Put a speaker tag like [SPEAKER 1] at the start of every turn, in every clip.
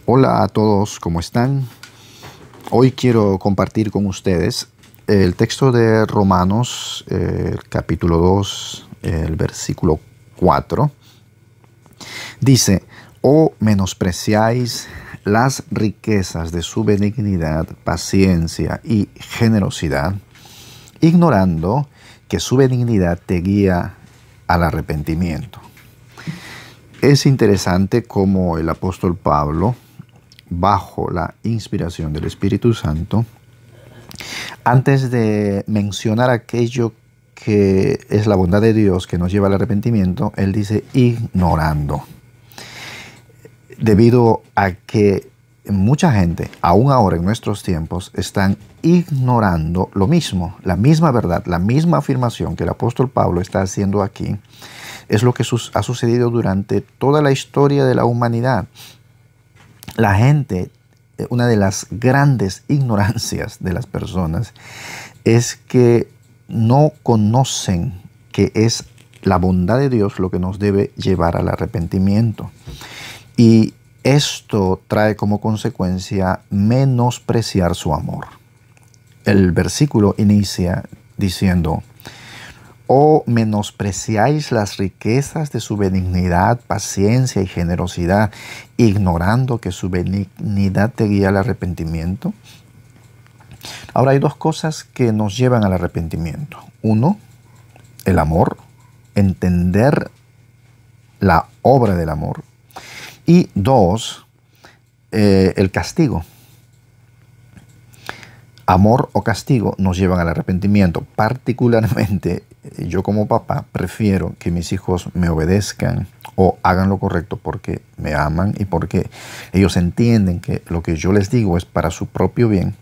[SPEAKER 1] Hola a todos, ¿cómo están? Hoy quiero compartir con ustedes el texto de Romanos, capítulo 2, el versículo 4. Dice: «O menospreciáis las riquezas de su benignidad, paciencia y generosidad, ignorando que su benignidad te guía al arrepentimiento». Es interesante cómo el apóstol Pablo, bajo la inspiración del Espíritu Santo, antes de mencionar aquello que es la bondad de Dios que nos lleva al arrepentimiento, él dice ignorando. Debido a que mucha gente, aún ahora en nuestros tiempos, están ignorando lo mismo, la misma verdad, la misma afirmación que el apóstol Pablo está haciendo aquí, es lo que ha sucedido durante toda la historia de la humanidad. La gente, una de las grandes ignorancias de las personas es que no conocen que es la bondad de Dios lo que nos debe llevar al arrepentimiento. Y esto trae como consecuencia menospreciar su amor. El versículo inicia diciendo: «O menospreciáis las riquezas de su benignidad, paciencia y generosidad, ignorando que su benignidad te guía al arrepentimiento». Ahora, hay dos cosas que nos llevan al arrepentimiento. Uno, el amor, entender la obra del amor. Y dos, el castigo. Amor o castigo nos llevan al arrepentimiento. Particularmente, yo como papá prefiero que mis hijos me obedezcan o hagan lo correcto porque me aman y porque ellos entienden que lo que yo les digo es para su propio bien,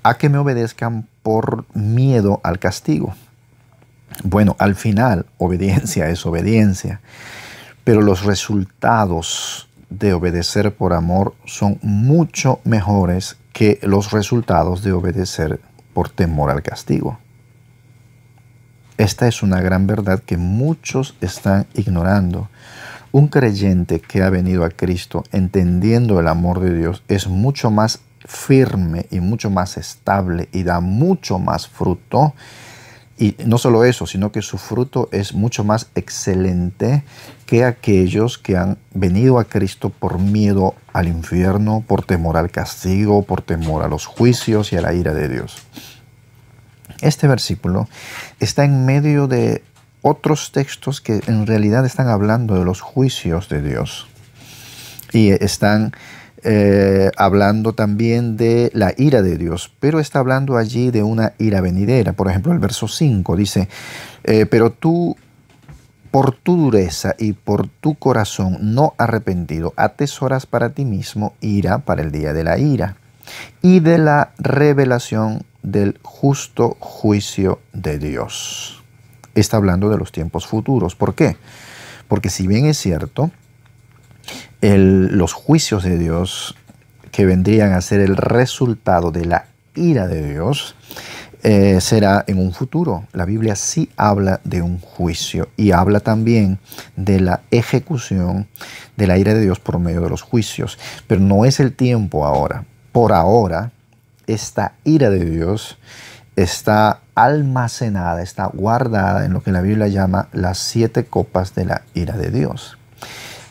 [SPEAKER 1] a que me obedezcan por miedo al castigo. Bueno, al final, obediencia es obediencia, pero los resultados de obedecer por amor son mucho mejores que los resultados de obedecer por temor al castigo. Esta es una gran verdad que muchos están ignorando. Un creyente que ha venido a Cristo entendiendo el amor de Dios es mucho más firme y mucho más estable y da mucho más fruto. Y no solo eso, sino que su fruto es mucho más excelente que aquellos que han venido a Cristo por miedo al infierno, por temor al castigo, por temor a los juicios y a la ira de Dios. Este versículo está en medio de otros textos que en realidad están hablando de los juicios de Dios. Y están hablando también de la ira de Dios, pero está hablando allí de una ira venidera. Por ejemplo, el verso 5 dice: «Pero tú, por tu dureza y por tu corazón no arrepentido, atesoras para ti mismo ira para el día de la ira y de la revelación del justo juicio de Dios». Está hablando de los tiempos futuros. ¿Por qué? Porque si bien es cierto, los juicios de Dios que vendrían a ser el resultado de la ira de Dios será en un futuro. La Biblia sí habla de un juicio y habla también de la ejecución de la ira de Dios por medio de los juicios. Pero no es el tiempo ahora. Por ahora, esta ira de Dios está almacenada, está guardada en lo que la Biblia llama las 7 copas de la ira de Dios,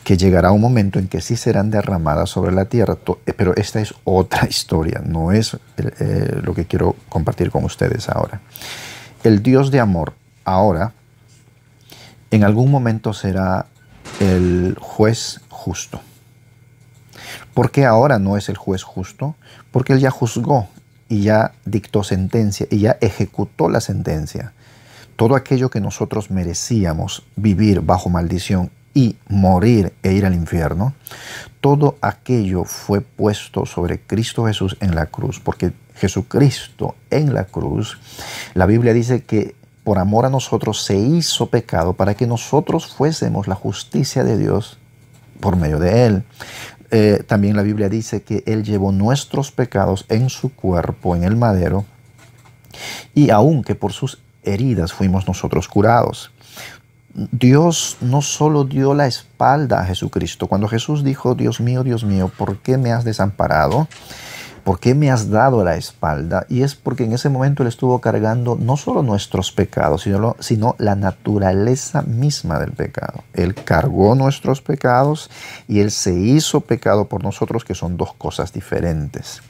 [SPEAKER 1] que llegará un momento en que sí serán derramadas sobre la tierra. Pero esta es otra historia, no es lo que quiero compartir con ustedes ahora. El Dios de amor ahora, en algún momento será el juez justo. ¿Por qué ahora no es el juez justo? Porque Él ya juzgó y ya dictó sentencia y ya ejecutó la sentencia. Todo aquello que nosotros merecíamos vivir bajo maldición y morir e ir al infierno, todo aquello fue puesto sobre Cristo Jesús en la cruz, porque Jesucristo en la cruz, la Biblia dice que por amor a nosotros se hizo pecado para que nosotros fuésemos la justicia de Dios por medio de Él. También la Biblia dice que Él llevó nuestros pecados en su cuerpo, en el madero, y aun que por sus heridas fuimos nosotros curados. Dios no solo dio la espalda a Jesucristo. Cuando Jesús dijo, Dios mío, ¿por qué me has desamparado? ¿Por qué me has dado la espalda? Y es porque en ese momento Él estuvo cargando no solo nuestros pecados, sino la naturaleza misma del pecado. Él cargó nuestros pecados y Él se hizo pecado por nosotros, que son dos cosas diferentes.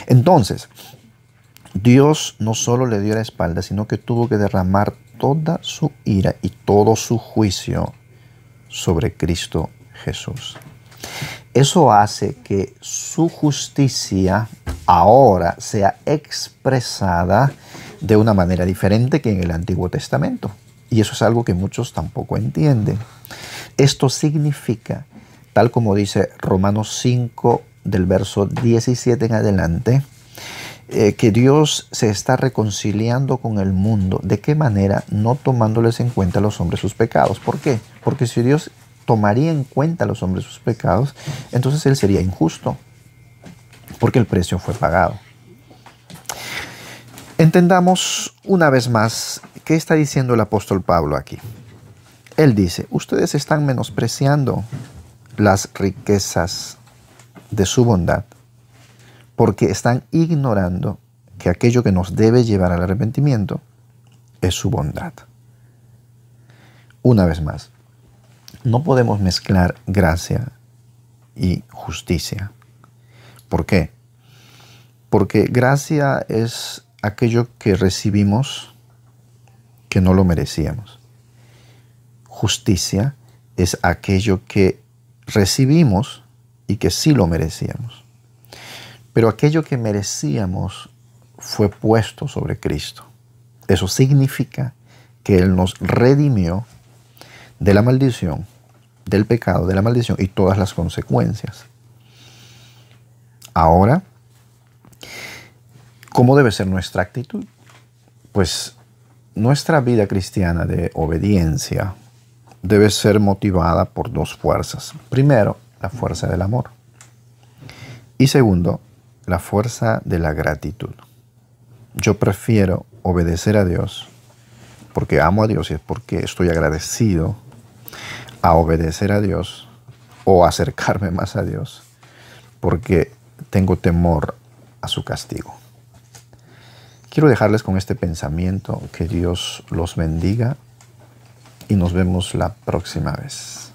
[SPEAKER 1] Entonces, Dios no solo le dio la espalda, sino que tuvo que derramar toda su ira y todo su juicio sobre Cristo Jesús. Eso hace que su justicia ahora sea expresada de una manera diferente que en el Antiguo Testamento. Y eso es algo que muchos tampoco entienden. Esto significa, tal como dice Romanos 5 del verso 17 en adelante, que Dios se está reconciliando con el mundo. ¿De qué manera? No tomándoles en cuenta a los hombres sus pecados. ¿Por qué? Porque si Dios tomaría en cuenta a los hombres sus pecados, entonces Él sería injusto, porque el precio fue pagado. Entendamos una vez más qué está diciendo el apóstol Pablo aquí. Él dice, ustedes están menospreciando las riquezas de su bondad, porque están ignorando que aquello que nos debe llevar al arrepentimiento es su bondad. Una vez más, no podemos mezclar gracia y justicia. ¿Por qué? Porque gracia es aquello que recibimos que no lo merecíamos. Justicia es aquello que recibimos y que sí lo merecíamos. Pero aquello que merecíamos fue puesto sobre Cristo. Eso significa que Él nos redimió de la maldición, del pecado, de la maldición y todas las consecuencias. Ahora, ¿cómo debe ser nuestra actitud? Pues nuestra vida cristiana de obediencia debe ser motivada por dos fuerzas. Primero, la fuerza del amor. Y segundo, la fuerza de la gratitud. Yo prefiero obedecer a Dios porque amo a Dios y es porque estoy agradecido a obedecer a Dios o acercarme más a Dios porque tengo temor a su castigo. Quiero dejarles con este pensamiento. Que Dios los bendiga y nos vemos la próxima vez.